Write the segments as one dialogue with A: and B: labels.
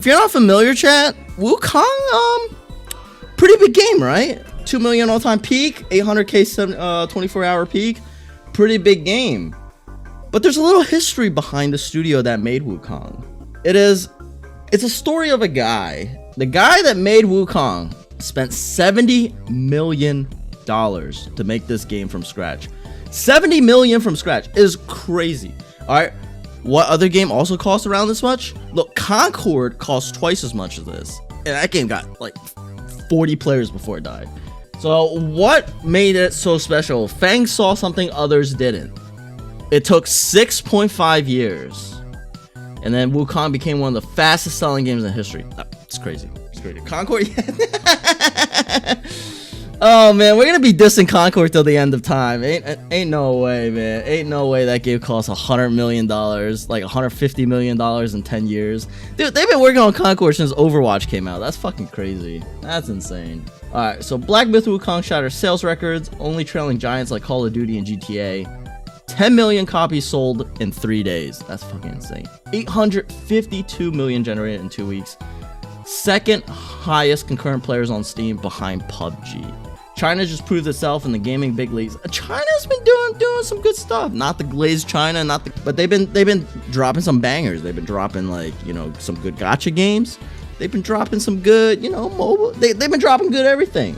A: If you're not familiar, chat, Wukong, pretty big game, right? 2 million all-time peak, 800k 24-hour peak, pretty big game. But there's a little history behind the studio that made Wukong. It's a story of a guy. The guy that made Wukong spent $70 million to make this game from scratch. 70 million from scratch is crazy. All right. What other game also costs around this much? Look, Concord costs twice as much as this. And that game got like 40 players before it died. So what made it so special? Fang saw something others didn't. It took 6.5 years. And then Wukong became one of the fastest selling games in history. It's crazy. It's crazy. Concord. Oh man, we're gonna be dissing Concord till the end of time. Ain't no way, man. Ain't no way that game costs $100 million, like $150 million in 10 years. Dude, they've been working on Concord since Overwatch came out. That's fucking crazy. That's insane. All right, so Black Myth Wukong shatters sales records, only trailing giants like Call of Duty and GTA. 10 million copies sold in 3 days. That's fucking insane. 852 million generated in 2 weeks. Second highest concurrent players on Steam behind PUBG. China just proved itself in the gaming big leagues. China's been doing some good stuff. Not the glazed China, but they've been dropping some bangers. They've been dropping like, you know, some good gacha games. They've been dropping some good, you know, mobile. They've been dropping good everything.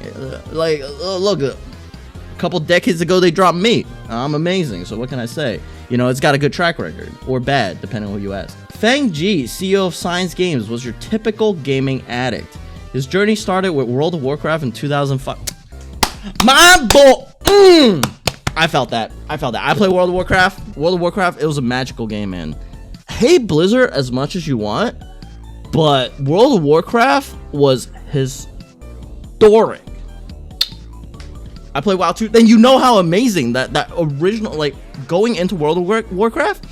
A: Look, a couple decades ago they dropped me. I'm amazing. So what can I say? You know, it's got a good track record, or bad, depending on who you ask. Fang Ji, CEO of Science Games, was your typical gaming addict. His journey started with World of Warcraft in 2005. My boy, I felt that. I played World of Warcraft. World of Warcraft, it was a magical game, man. Hate Blizzard as much as you want, but World of Warcraft was historic. I played WoW 2. Then you know how amazing that original, like, going into World of Warcraft,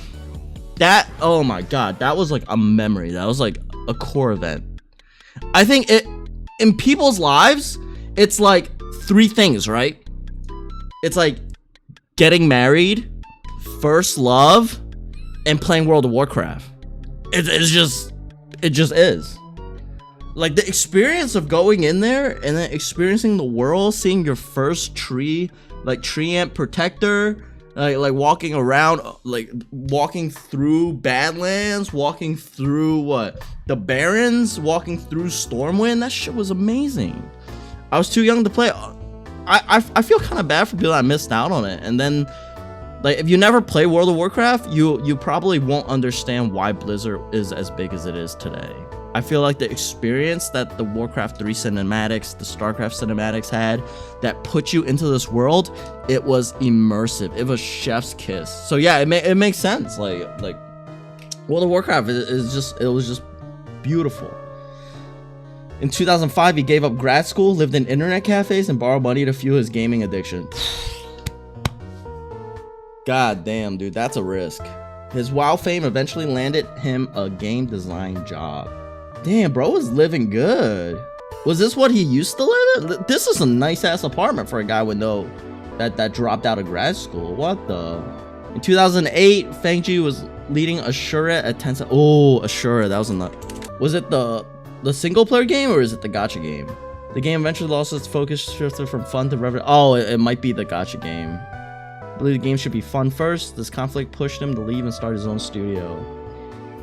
A: that, oh my god, that was like a memory. That was like a core event. I think it, in people's lives, it's like 3 things, right? It's like getting married, first love, and playing World of Warcraft. It just is. Like the experience of going in there and then experiencing the world, seeing your first tree, like tree ant protector, like walking around, like walking through Badlands, walking through the Barrens, walking through Stormwind. That shit was amazing. I was too young to play. I feel kind of bad for people that missed out on it. And then, like, if you never play World of Warcraft, you probably won't understand why Blizzard is as big as it is today. I feel like the experience that the Warcraft 3 cinematics, the StarCraft cinematics had, that put you into this world, it was immersive. It was chef's kiss. So yeah, it makes sense. Like World of Warcraft it was just beautiful. In 2005, he gave up grad school, lived in internet cafes, and borrowed money to fuel his gaming addiction. God damn, dude, that's a risk. His WoW fame eventually landed him a game design job. Damn, bro was living good. Was this what he used to live in? This is a nice-ass apartment for a guy with that dropped out of grad school. What the? In 2008, Fang Ji was leading Ashura at Tencent. Oh, Ashura, that was a nut. Was it the single-player game, or is it the gacha game? The game eventually lost its focus, shifted from fun to revenue. Oh, it might be the gacha game. I believe the game should be fun first. This conflict pushed him to leave and start his own studio.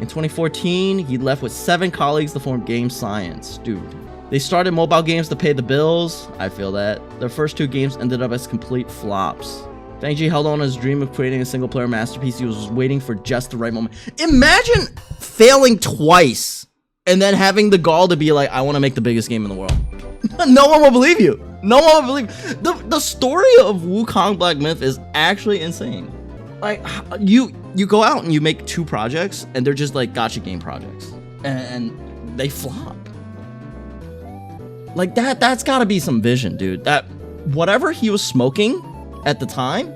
A: In 2014, he left with 7 colleagues to form Game Science. Dude, they started mobile games to pay the bills. I feel that. Their first 2 games ended up as complete flops. Fang Ji held on to his dream of creating a single-player masterpiece. He was waiting for just the right moment. Imagine failing twice and then having the gall to be like, I want to make the biggest game in the world. No one will believe you. No one will believe you. The story of Wukong Black Myth is actually insane. Like, you go out and you make 2 projects and they're just like gacha game projects and they flop. Like that's gotta be some vision, dude. That whatever he was smoking at the time,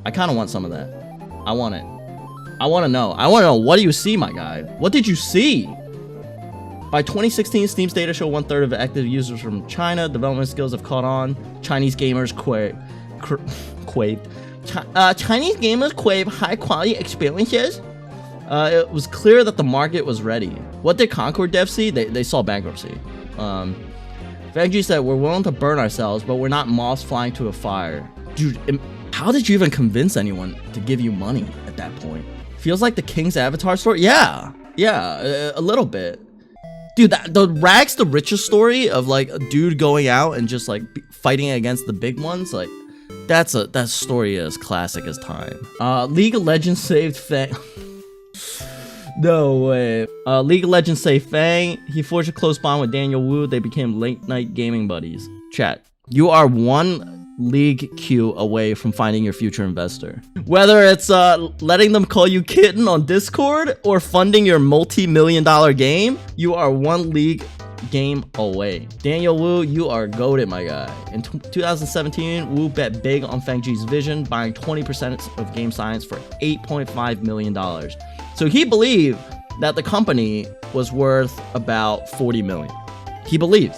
A: I kind of want some of that. I want it. I want to know. What do you see, my guy? What did you see? By 2016, Steam's data show 1/3 of active users from China. Development skills have caught on. Chinese gamers Chinese gamers crave high-quality experiences. It was clear that the market was ready. What did Concord devs see? They saw bankruptcy. Fangji said, we're willing to burn ourselves, but we're not moths flying to a fire. Dude, how did you even convince anyone to give you money at that point? Feels like the King's Avatar story? Yeah, a little bit. Dude, the rags to riches story of like a dude going out and just like fighting against the big ones, like that story is classic as time. League of Legends saved Fang. No way. League of Legends saved Fang. He forged a close bond with Daniel Wu. They became late night gaming buddies. Chat, you are one League Q away from finding your future investor. Whether it's letting them call you kitten on Discord or funding your multi-million-dollar game, you are one League game away. Daniel Wu, you are goated, my guy. In 2017, Wu bet big on Fangji's vision, buying 20% of Game Science for $8.5 million. So he believed that the company was worth about $40 million. He believed.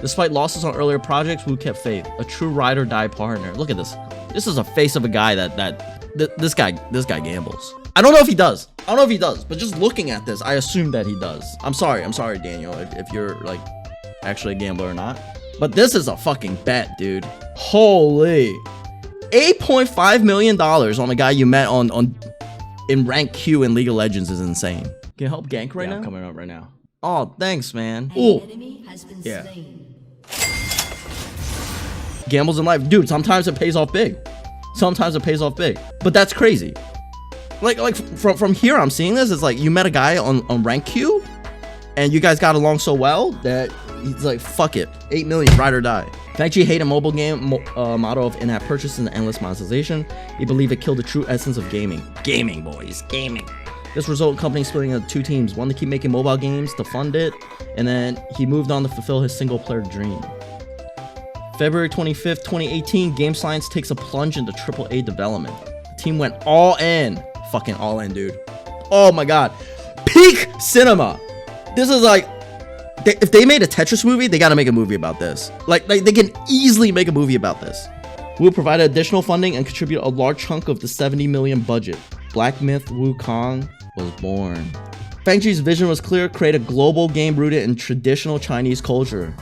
A: Despite losses on earlier projects, Wu kept faith. A true ride or die partner. Look at this. This is a face of a guy this guy gambles. I don't know if he does. But just looking at this, I assume that he does. I'm sorry, Daniel, if you're like actually a gambler or not. But this is a fucking bet, dude. Holy. $8.5 million on a guy you met in rank Q in League of Legends is insane. Can you help gank right now? I'm coming up right now. Oh, thanks, man. Oh, yeah. Gambles in life, dude. Sometimes it pays off big. But that's crazy. Like from here, I'm seeing this. It's like you met a guy on rank Q, and you guys got along so well that he's like, fuck it, 8 million, ride or die. Fangji hated a mobile game motto of in-app purchase and endless monetization. He believed it killed the true essence of gaming. Gaming, boys, gaming. This resulted in company splitting into two teams, one to keep making mobile games to fund it, and then he moved on to fulfill his single-player dream. February 25th, 2018, Game Science takes a plunge into AAA development. The team went all in. Fucking all in, dude. Oh my god. Peak cinema. This is like, if they made a Tetris movie, they gotta make a movie about this. Like they can easily make a movie about this. We'll provide additional funding and contribute a large chunk of the 70 million budget. Black myth Wukong was born. Fangji's vision was clear: create a global game rooted in traditional Chinese culture.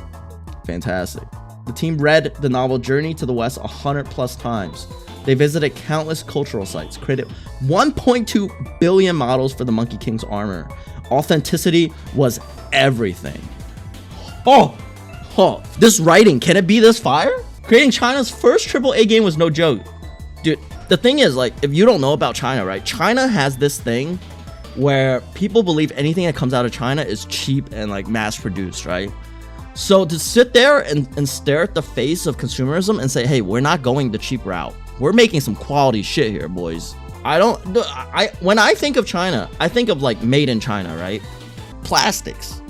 A: Fantastic. The team read the novel Journey to the West 100+ times. They visited countless cultural sites, created 1.2 billion models for the Monkey King's armor. Authenticity was everything. Oh, this writing, can it be this fire? Creating China's first AAA game was no joke. Dude, the thing is, like, if you don't know about China, right? China has this thing where people believe anything that comes out of China is cheap and like mass produced, right? So to sit there and stare at the face of consumerism and say, hey, we're not going the cheap route. We're making some quality shit here, boys. When I think of China, I think of like made in China, right? Plastics,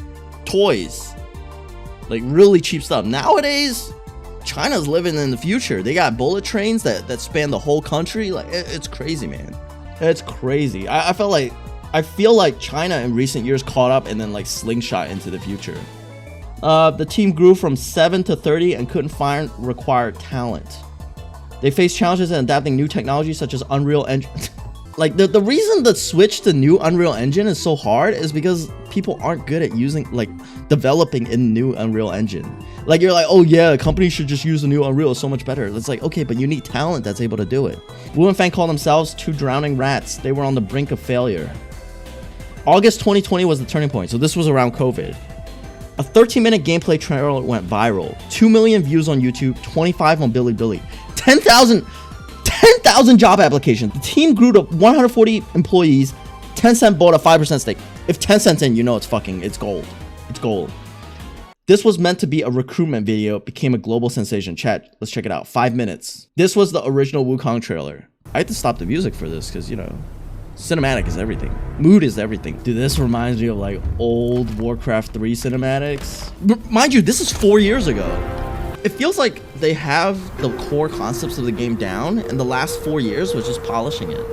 A: toys, like really cheap stuff. Nowadays, China's living in the future. They got bullet trains that span the whole country. Like it's crazy, man. It's crazy. I feel like China in recent years caught up and then like slingshot into the future. The team grew from 7 to 30 and couldn't find required talent. They faced challenges in adapting new technology such as Unreal Engine. Like the reason the switch to new Unreal Engine is so hard is because people aren't good at developing in new Unreal Engine. Like you're like, oh yeah, a company should just use the new Unreal, it's so much better. It's like, okay, but you need talent that's able to do it. Wu and Fang called themselves two drowning rats. They were on the brink of failure. August 2020 was the turning point, so this was around COVID. A 13-minute gameplay trailer went viral. 2 million views on YouTube, 25 on Bilibili. 10,000 job applications. The team grew to 140 employees. Tencent bought a 5% stake. If Tencent's in, you know it's gold. It's gold. This was meant to be a recruitment video. It became a global sensation. Chat, let's check it out. 5 minutes. This was the original Wukong trailer. I had to stop the music for this because, you know, cinematic is everything. Mood is everything. Dude, this reminds me of like old Warcraft 3 cinematics. Mind you, this is 4 years ago. It feels like they have the core concepts of the game down, and the last 4 years was just polishing it.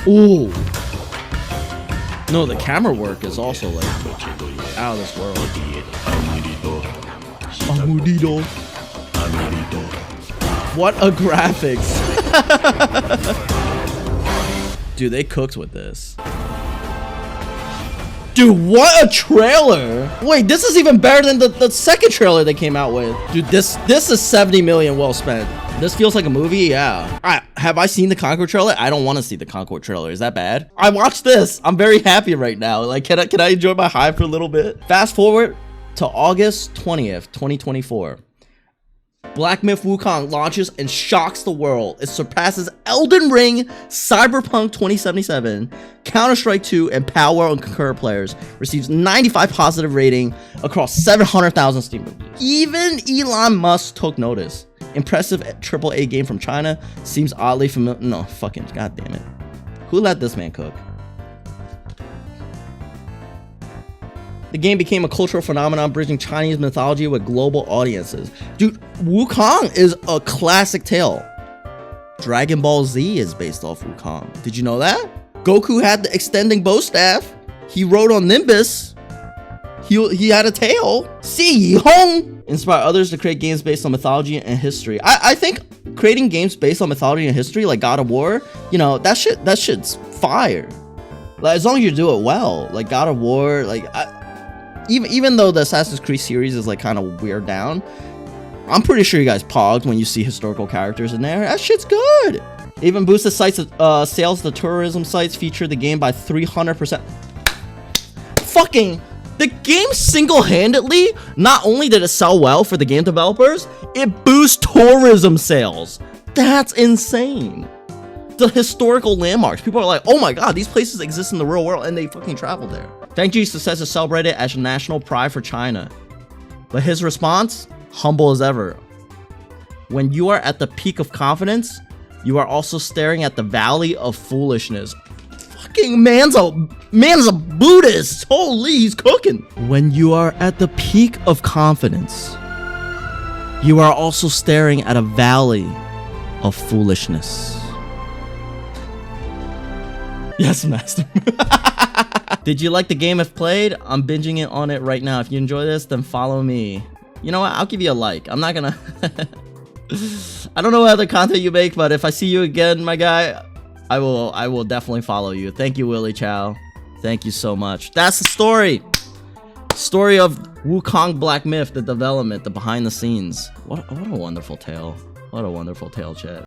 A: Ooh. No, the camera work is also like out of this world. Amudito. What a graphics. Dude, they cooked with this. Dude, what a trailer. Wait, this is even better than the second trailer they came out with. Dude, this is 70 million well spent. This feels like a movie, yeah. Have I seen the Concord trailer? I don't want to see the Concord trailer. Is that bad? I watched this. I'm very happy right now. Like, can I enjoy my high for a little bit? Fast forward to August 20th, 2024. Black Myth Wukong launches and shocks the world. It surpasses Elden Ring, Cyberpunk 2077, Counter-Strike 2, and Power on concurrent players. Receives 95 positive rating across 700,000 Steam reviews. Even Elon Musk took notice. Impressive AAA game from China. Seems oddly familiar. No, fucking goddamn it. Who let this man cook? The game became a cultural phenomenon, bridging Chinese mythology with global audiences. Dude, Wukong is a classic tale. Dragon Ball Z is based off Wukong. Did you know that? Goku had the extending bow staff. He rode on Nimbus. He had a tail. See, Hong inspire others to create games based on mythology and history. I think creating games based on mythology and history, like God of War, you know, that shit's fire. Like, as long as you do it well, like God of War, like even though the Assassin's Creed series is like kind of weird down, I'm pretty sure you guys pogged when you see historical characters in there. That shit's good. Even boosted sites sales. The tourism sites feature the game by 300%. Fucking the game single-handedly, not only did it sell well for the game developers, it boosts tourism sales. That's insane. The historical landmarks. People are like, oh my god, these places exist in the real world, and they fucking travel there. Fang Ji's success is celebrated as national pride for China. But his response, humble as ever. When you are at the peak of confidence, you are also staring at the valley of foolishness. Fucking man's a Buddhist. Holy, he's cooking. When you are at the peak of confidence, you are also staring at a valley of foolishness. Yes, master. Did you like the game if played? I'm binging it on it right now. If you enjoy this, then follow me. You know what? I'll give you a like. I'm not gonna... I don't know what other content you make, but if I see you again, my guy, I will definitely follow you. Thank you, Willie Chow. Thank you so much. That's the story. Story of Wukong Black Myth, the development, the behind the scenes. What a wonderful tale. What a wonderful tale, chat.